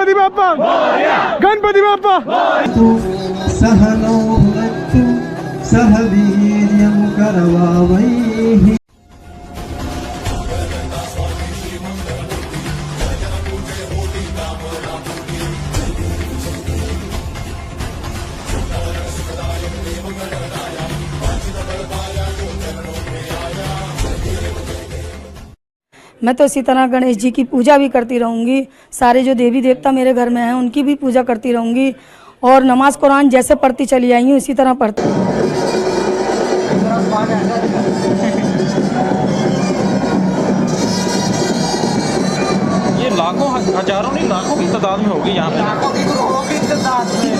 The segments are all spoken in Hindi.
गणपति बाप्पा, गणपति बाप्पा। सहनो भुनक्तु सह वीर्यं करवावहै। मैं तो इसी तरह गणेश जी की पूजा भी करती रहूँगी, सारे जो देवी देवता मेरे घर में हैं उनकी भी पूजा करती रहूँगी, और नमाज कुरान जैसे पढ़ती चली आई हूँ इसी तरह पढ़ती। ये लाखों हजारों नहीं लाखों की तादाद में होगी यहाँ पे। लाखों की तादाद में।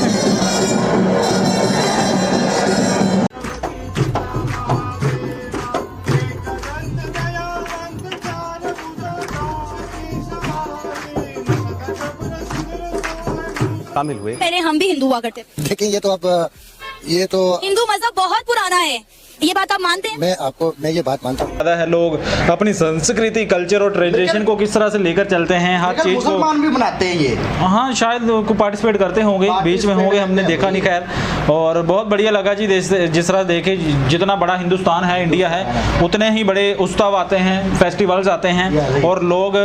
शामिल हुए। पहले हम भी हिंदू हुआ करते थे। लेकिन ये तो हिंदू मजहब बहुत पुराना है, ये बात आप मानते हैं? मैं ये बात मानता हूँ। ज्यादा है लोग अपनी संस्कृति, कल्चर और ट्रेडिशन को किस तरह से लेकर चलते हैं, हर चीज को मुसलमान भी बनाते हैं ये। हाँ शायद को पार्टिसिपेट करते होंगे, बीच में होंगे, हमने देखा नहीं खैर। और बहुत बढ़िया लगा जी, जिस तरह देखे जितना बड़ा हिंदुस्तान है, इंडिया है, उतने ही बड़े उत्सव आते हैं, फेस्टिवल्स आते हैं और लोग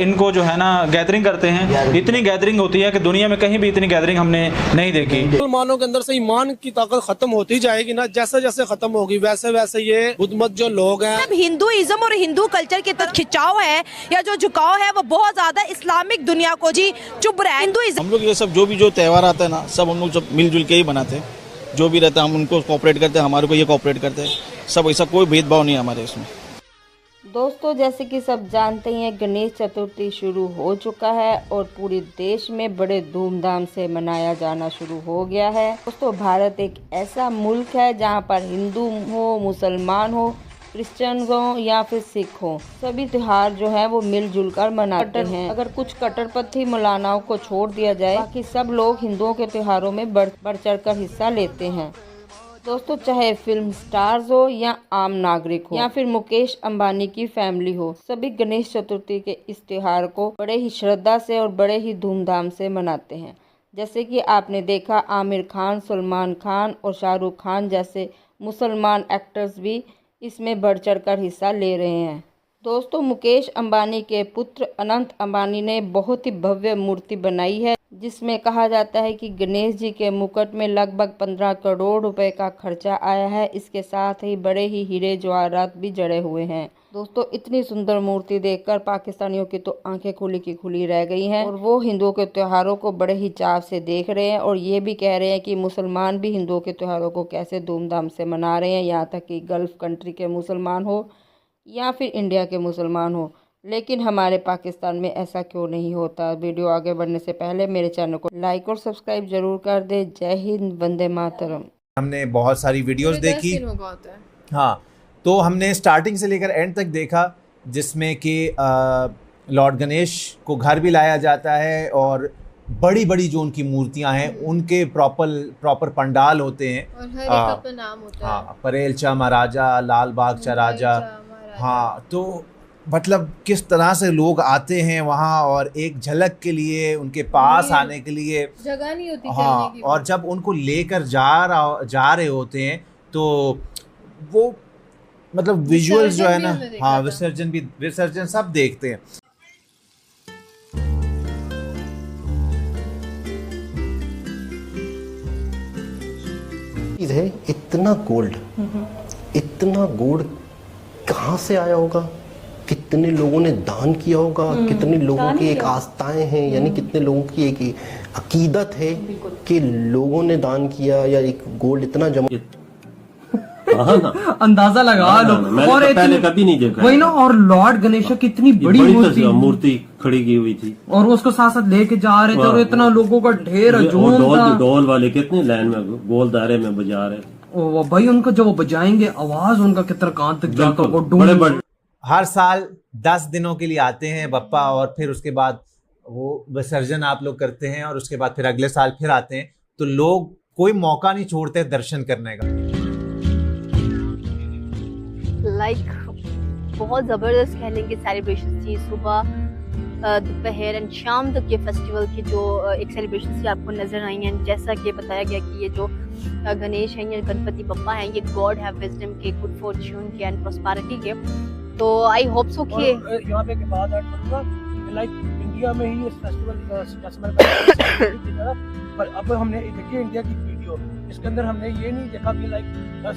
इनको जो है ना गैदरिंग करते हैं। इतनी गैदरिंग होती है कि दुनिया में कहीं भी इतनी गैदरिंग हमने नहीं देखी। मुसलमानों के अंदर से ईमान की ताकत खत्म होती जाएगी ना, जैसे जैसे खत्म होगी वैसे वैसे ये बुद्ध मत जो लोग हैं, हिंदुइज्म और हिंदू कल्चर की तरफ खिंचाव है या जो झुकाव है वो बहुत ज्यादा इस्लामिक दुनिया को जी चुप रहा है। हिंदुइज्म हम लोग ये सब जो त्योहार आता है ना, सब हम लोग सब मिलजुल के ही बनाते हैं। जो भी रहता है हम उनको कोऑपरेट करते हैं, हमारे को ये कोऑपरेट करते हैं सब, ऐसा कोई भेदभाव नहीं है हमारे इसमें। दोस्तों जैसे कि सब जानते हैं गणेश चतुर्थी शुरू हो चुका है और पूरे देश में बड़े धूमधाम से मनाया जाना शुरू हो गया है। दोस्तों भारत एक ऐसा मुल्क है जहां पर हिंदू हो, मुसलमान हो, क्रिश्चियन हो या फिर सिख हो, सभी त्योहार जो है वो मिलजुल कर मनाते हैं। अगर कुछ कट्टरपंथी मौलानाओं को छोड़ दिया जाए, बाकी सब लोग हिंदुओं के त्योहारों में बढ़ चढ़ कर हिस्सा लेते हैं। दोस्तों चाहे फिल्म स्टार्स हो या आम नागरिक हो या फिर मुकेश अंबानी की फैमिली हो, सभी गणेश चतुर्थी के इस त्योहार को बड़े ही श्रद्धा से और बड़े ही धूमधाम से मनाते हैं। जैसे कि आपने देखा आमिर खान, सलमान खान और शाहरुख खान जैसे मुसलमान एक्टर्स भी इसमें बढ़ चढ़ कर हिस्सा ले रहे हैं। दोस्तों मुकेश अंबानी के पुत्र अनंत अंबानी ने बहुत ही भव्य मूर्ति बनाई है, जिसमें कहा जाता है कि गणेश जी के मुकुट में लगभग 15 करोड़ रुपए का खर्चा आया है। इसके साथ ही बड़े ही हीरे जवाहरात भी जड़े हुए हैं। दोस्तों इतनी सुंदर मूर्ति देखकर पाकिस्तानियों की तो आंखें खुली की खुली रह गई हैं और वो हिंदुओं के त्योहारों को बड़े ही चाव से देख रहे हैं और ये भी कह रहे हैं कि मुसलमान भी हिंदुओं के त्योहारों को कैसे धूमधाम से मना रहे हैं, यहाँ तक कि गल्फ कंट्री के मुसलमान हो या फिर इंडिया के मुसलमान हो। लेकिन हमारे पाकिस्तान में ऐसा क्यों नहीं होता। वीडियो आगे बढ़ने से पहले मेरे चैनल को लाइक और सब्सक्राइब जरूर कर दे। जय हिंद, वंदे मातरम। हमने बहुत सारी वीडियोस देखी, हाँ, तो हमने स्टार्टिंग से लेकर एंड तक देखा, जिसमें कि लॉर्ड गणेश को घर भी लाया जाता है और बड़ी बड़ी जो उनकी मूर्तियां हैं उनके प्रॉपर पंडाल होते हैं और हर एक अपना नाम होता है। हाँ, परेलचा महाराजा, लाल बाग चा राजा। हाँ, तो मतलब किस तरह से लोग आते हैं वहाँ और एक झलक के लिए उनके पास आने के लिए जगह नहीं होती। हाँ, और जब उनको लेकर जा रहे होते हैं तो वो मतलब विजुअल्स जो है ना, हाँ, विसर्जन सब देखते हैं। है इतना गोल्ड कहाँ से आया होगा, कितने लोगों ने दान किया होगा, कितने लोगों की एक आस्थाएं हैं, यानी कितने लोगों की एक अकीदत है कि लोगों ने दान किया या एक गोल्ड इतना जमा। अंदाजा लगा लो। और तो पहले कभी नहीं देखा वही ना, और लॉर्ड गणेश की कितनी बड़ी मूर्ति खड़ी की हुई थी और उसको साथ साथ लेके जा रहे थे और इतना लोगों का ढेर ढोल वाले कितने लाइन में गोल दायरे में बजा रहे। ओ भाई उनका जब वो बजाएंगे आवाज उनका कितना कान तक जाता होगा। हर साल 10 दिनों के लिए आते हैं बप्पा और फिर उसके बाद वो विसर्जन आप लोग करते हैं और उसके बाद फिर अगले साल फिर आते हैं, तो लोग कोई मौका नहीं छोड़ते दर्शन करने का। बहुत जबरदस्त कहने की सेलिब्रेशन थी। सुबह दोपहर एंड शाम तक ये फेस्टिवल की जो एक सेलिब्रेशन की आपको नज़र आई हैं। जैसा कि बताया गया कि ये जो गणेश हैं, ये गणपति बप्पा हैं, ये गॉड है विजडम के, गुड फॉर्च्यून के एंड प्रॉस्पेरिटी के। तो आई होप सो कि यहाँ पे एक बात ऐड करूँगा, लाइक इंडिया में ही इस फेस्टिवल पर अब हमने देखिए इंडिया की वीडियो, इसके अंदर हमने ये नहीं देखा कि लाइक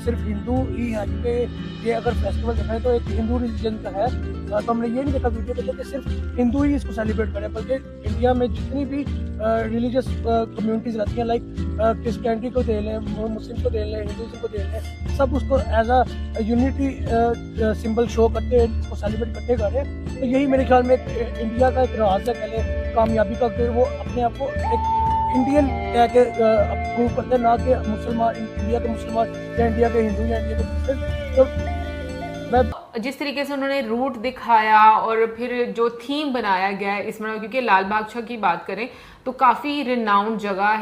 सिर्फ हिंदू ही है, क्योंकि ये अगर फेस्टिवल देखें तो एक हिंदू रिलीजन का है, तो हमने ये नहीं देखा वीडियो में कि सिर्फ हिंदू ही इसको सेलिब्रेट करें, बल्कि इंडिया में जितनी भी रिलीजियस कम्युनिटीज़ रहती हैं, लाइक क्रिश्चियनिटी को दे लें, मुस्लिम को दे लें, हिंदुज़म को दे लें, सब उसको as a unity symbol show करते हैं, उसको सेलिब्रेट करते जा रहे हैं। तो यही मेरे ख्याल में इंडिया का एक राज है पहले कामयाबी का, कि वो अपने आप को एक इंडियन कह के प्रूव करते हैं, ना कि मुसलमान, इंडिया के मुसलमान या इंडिया के हिंदू या इंडिया के मुस्लिम। तो जिस तरीके से उन्होंने रूट दिखाया और फिर जो थीम बनाया गया है इस क्योंकि लाल बाग शाह की बात करें तो काफ़ी रिनाउंड जगह है।